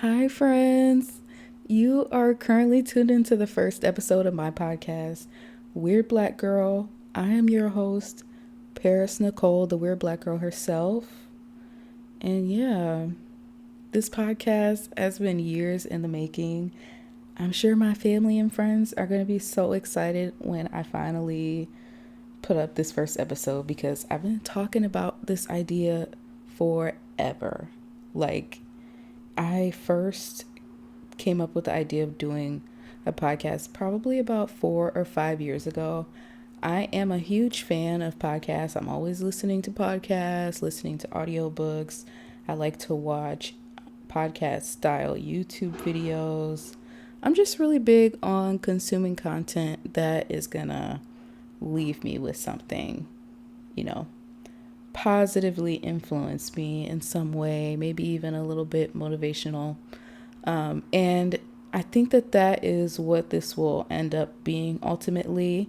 Hi, friends. You are currently tuned into the first episode of my podcast, Weird Black Girl. I am your host, Paris Nicole, the Weird Black Girl herself. And yeah, this podcast has been years in the making. I'm sure my family and friends are going to be so excited when I finally put up this first episode because I've been talking about this idea forever. Like, I first came up with the idea of doing a podcast probably about 4 or 5 years ago. I am a huge fan of podcasts. I'm always listening to podcasts, listening to audiobooks. I like to watch podcast style YouTube videos. I'm just really big on consuming content that is gonna leave me with something, you know, positively influence me in some way, maybe even a little bit motivational. And I think that is what this will end up being ultimately.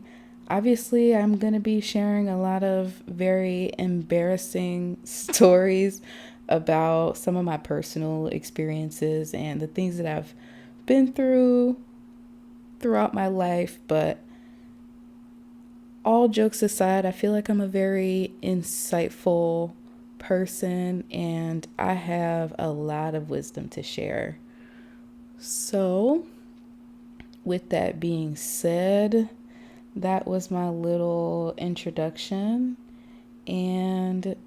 Obviously, I'm going to be sharing a lot of very embarrassing stories about some of my personal experiences and the things that I've been through throughout my life. But all jokes aside, I feel like I'm a very insightful person and I have a lot of wisdom to share. So, with that being said, that was my little introduction. And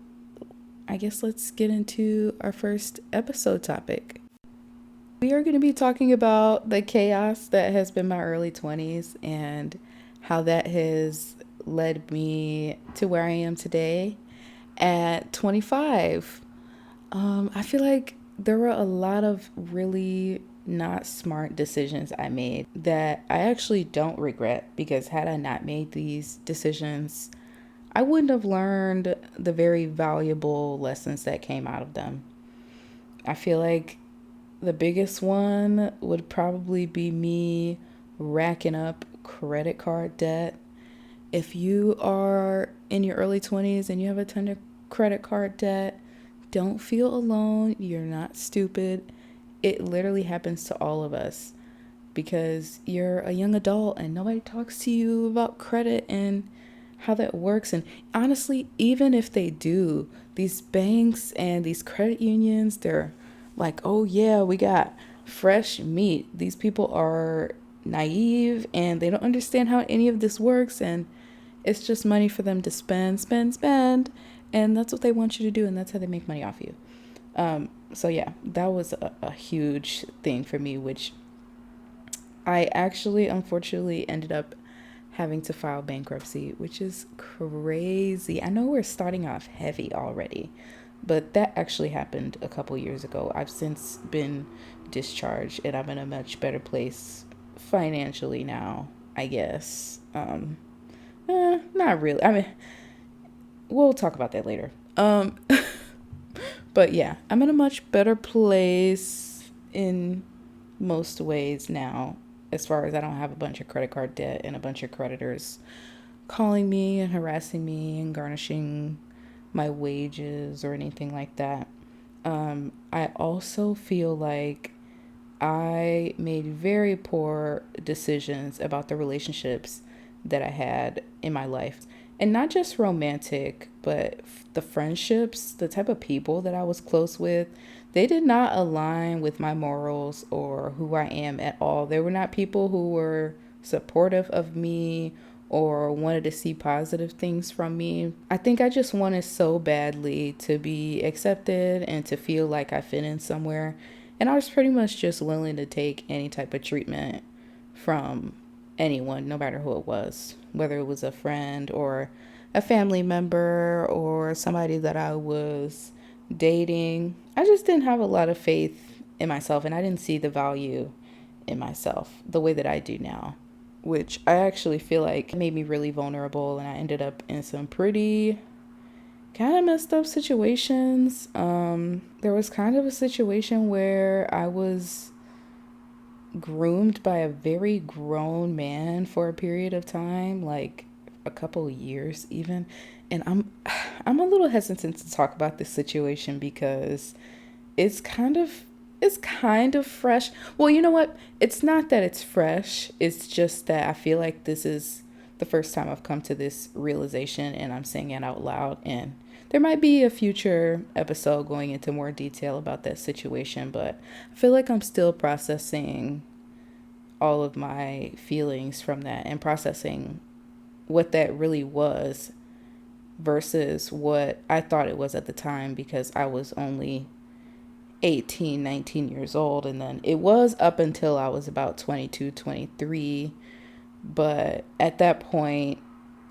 I guess let's get into our first episode topic. We are going to be talking about the chaos that has been my early 20s and how that has led me to where I am today at 25. I feel like there were a lot of really not smart decisions I made that I actually don't regret because had I not made these decisions, I wouldn't have learned the very valuable lessons that came out of them. I feel like the biggest one would probably be me racking up credit card debt. If you are in your early 20s and you have a ton of credit card debt, don't feel alone. You're not stupid. It literally happens to all of us because you're a young adult and nobody talks to you about credit and how that works. And honestly, even if they do, these banks and these credit unions, they're like, oh yeah, we got fresh meat. These people are naive and they don't understand how any of this works. And it's just money for them to spend, spend, spend. And that's what they want you to do. And that's how they make money off you. So yeah, that was a huge thing for me, which I actually unfortunately ended up having to file bankruptcy, which is crazy. I know we're starting off heavy already, but that actually happened a couple years ago. I've since been discharged and I'm in a much better place financially now, I guess. Not really. I mean, we'll talk about that later. But yeah, I'm in a much better place in most ways now, as far as I don't have a bunch of credit card debt and a bunch of creditors calling me and harassing me and garnishing my wages or anything like that. I also feel like I made very poor decisions about the relationships that I had in my life. And not just romantic, but the friendships, the type of people that I was close with, they did not align with my morals or who I am at all. They were not people who were supportive of me or wanted to see positive things from me. I think I just wanted so badly to be accepted and to feel like I fit in somewhere. And I was pretty much just willing to take any type of treatment from anyone, no matter who it was, whether it was a friend or a family member or somebody that I was dating. I just didn't have a lot of faith in myself and I didn't see the value in myself the way that I do now, which I actually feel like made me really vulnerable and I ended up in some pretty kind of messed up situations. There was kind of a situation where I was groomed by a very grown man for a period of time, like a couple of years even. And I'm a little hesitant to talk about this situation because it's kind of It's kind of fresh. Well, you know what? It's not that it's fresh. It's just that I feel like this is the first time I've come to this realization and I'm saying it out loud. And there might be a future episode going into more detail about that situation, but I feel like I'm still processing all of my feelings from that and processing what that really was versus what I thought it was at the time, because I was only 18, 19 years old. And then it was up until I was about 22, 23. But at that point,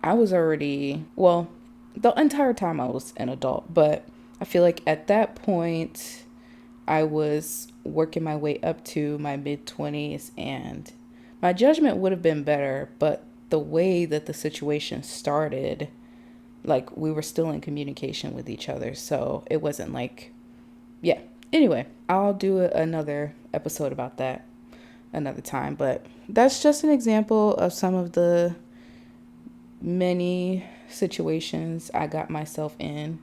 I was already, well, the entire time I was an adult. But I feel like at that point, I was working my way up to my mid 20s, and my judgment would have been better. But the way that the situation started, like we were still in communication with each other. So it wasn't like, yeah. Anyway, I'll do another episode about that another time. But that's just an example of some of the many situations I got myself in.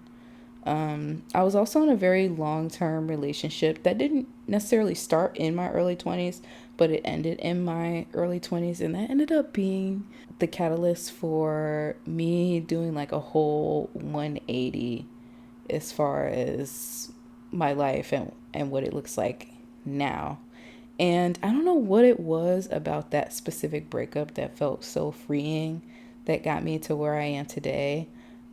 I was also in a very long-term relationship that didn't necessarily start in my early 20s, but it ended in my early 20s. And that ended up being the catalyst for me doing like a whole 180 as far as my life and what it looks like now. And I don't know what it was about that specific breakup that felt so freeing that got me to where I am today.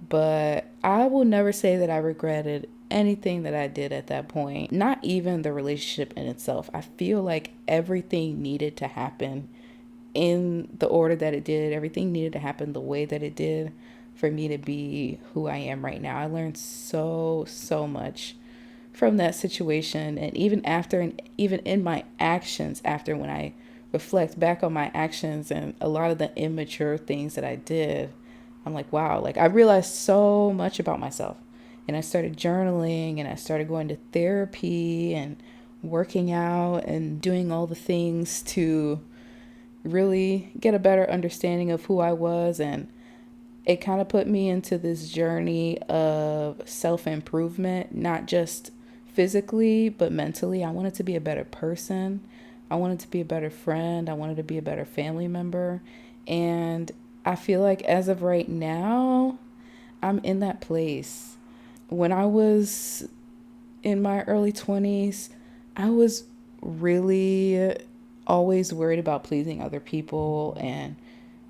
But I will never say that I regretted anything that I did at that point, not even the relationship in itself. I feel like everything needed to happen in the order that it did. Everything needed to happen the way that it did for me to be who I am right now. I learned so much from that situation. And even after, and even in my actions after, when I reflect back on my actions and a lot of the immature things that I did, I'm like, wow, like I realized so much about myself. And I started journaling and I started going to therapy and working out and doing all the things to really get a better understanding of who I was. And it kind of put me into this journey of self-improvement, not just physically, but mentally. I wanted to be a better person. I wanted to be a better friend. I wanted to be a better family member. And I feel like as of right now, I'm in that place. When I was in my early 20s, I was really always worried about pleasing other people and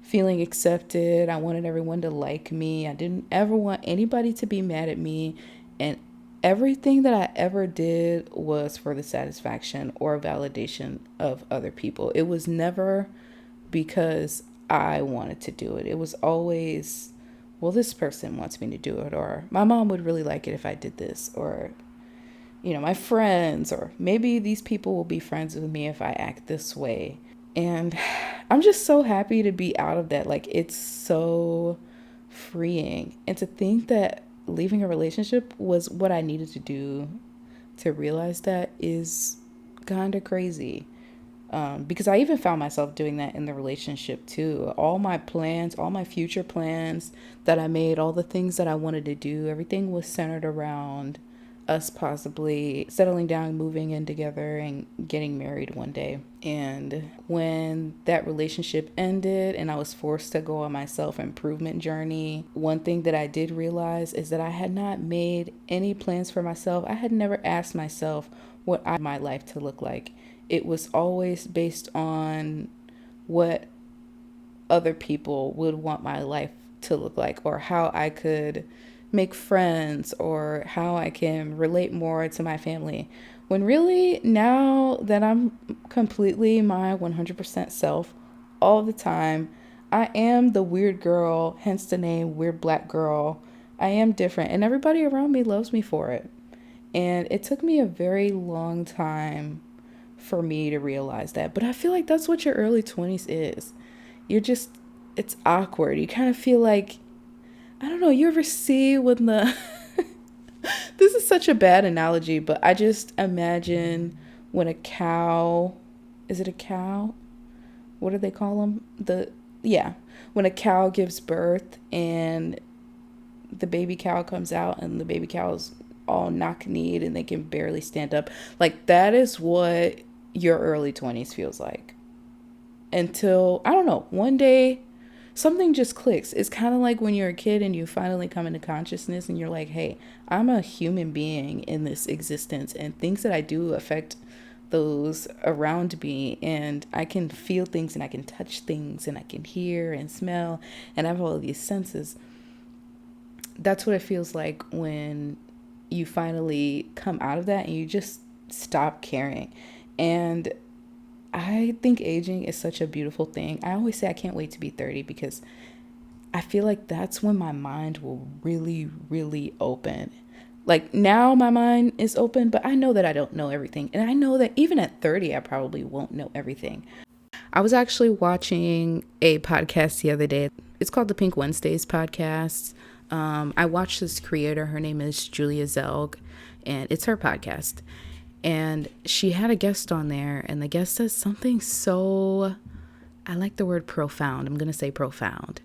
feeling accepted. I wanted everyone to like me. I didn't ever want anybody to be mad at me. And everything that I ever did was for the satisfaction or validation of other people. It was never because I wanted to do it. It was always, well, this person wants me to do it, or my mom would really like it if I did this, or, you know, my friends, or maybe these people will be friends with me if I act this way. And I'm just so happy to be out of that. Like, it's so freeing. And to think that leaving a relationship was what I needed to do to realize that is kind of crazy. Because I even found myself doing that in the relationship too. All my plans, all my future plans that I made, all the things that I wanted to do, everything was centered around us possibly settling down, moving in together, and getting married one day. And when that relationship ended and I was forced to go on my self-improvement journey, one thing that I did realize is that I had not made any plans for myself. I had never asked myself what I want my life to look like. It was always based on what other people would want my life to look like, or how I could make friends, or how I can relate more to my family. When really, now that I'm completely my 100% self all the time, I am the weird girl, hence the name Weird Black Girl. I am different, and everybody around me loves me for it. And it took me a very long time for me to realize that. But I feel like that's what your early 20s is. You're just, it's awkward. You kind of feel like, I don't know, you ever see when the, this is such a bad analogy, but I just imagine when a cow, is it a cow? What do they call them? Yeah, when a cow gives birth and the baby cow comes out and the baby cow is all knock-kneed and they can barely stand up. Like, that is what your early 20s feels like. Until, I don't know, one day something just clicks. It's kind of like when you're a kid and you finally come into consciousness and you're like, hey, I'm a human being in this existence, and things that I do affect those around me, and I can feel things and I can touch things and I can hear and smell and I have all of these senses. That's what it feels like when you finally come out of that and you just stop caring. And I think aging is such a beautiful thing. I always say I can't wait to be 30 because I feel like that's when my mind will really, really open. Like, now my mind is open, but I know that I don't know everything. And I know that even at 30, I probably won't know everything. I was actually watching a podcast the other day. It's called the Pink Wednesdays podcast. I watched this creator. Her name is Julia Zelg, and it's her podcast. And she had a guest on there, and the guest says something so, I like the word profound. I'm going to say profound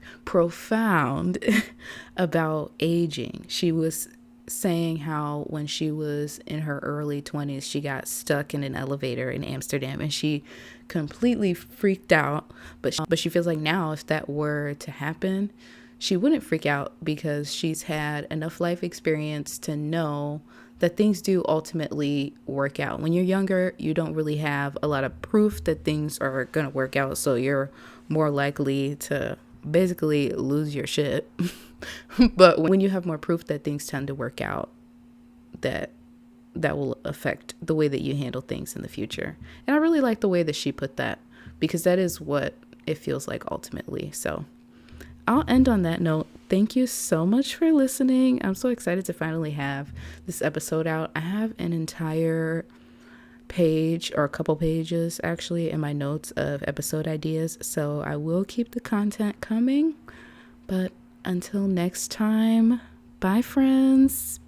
about aging. She was saying how when she was in her early 20s, she got stuck in an elevator in Amsterdam and she completely freaked out. But she feels like now, if that were to happen, she wouldn't freak out because she's had enough life experience to know that things do ultimately work out. When you're younger, you don't really have a lot of proof that things are going to work out. So you're more likely to basically lose your shit. But when you have more proof that things tend to work out, that will affect the way that you handle things in the future. And I really like the way that she put that, because that is what it feels like ultimately. So I'll end on that note. Thank you so much for listening. I'm so excited to finally have this episode out. I have an entire page, or a couple pages actually, in my notes of episode ideas. So I will keep the content coming. But until next time, bye friends.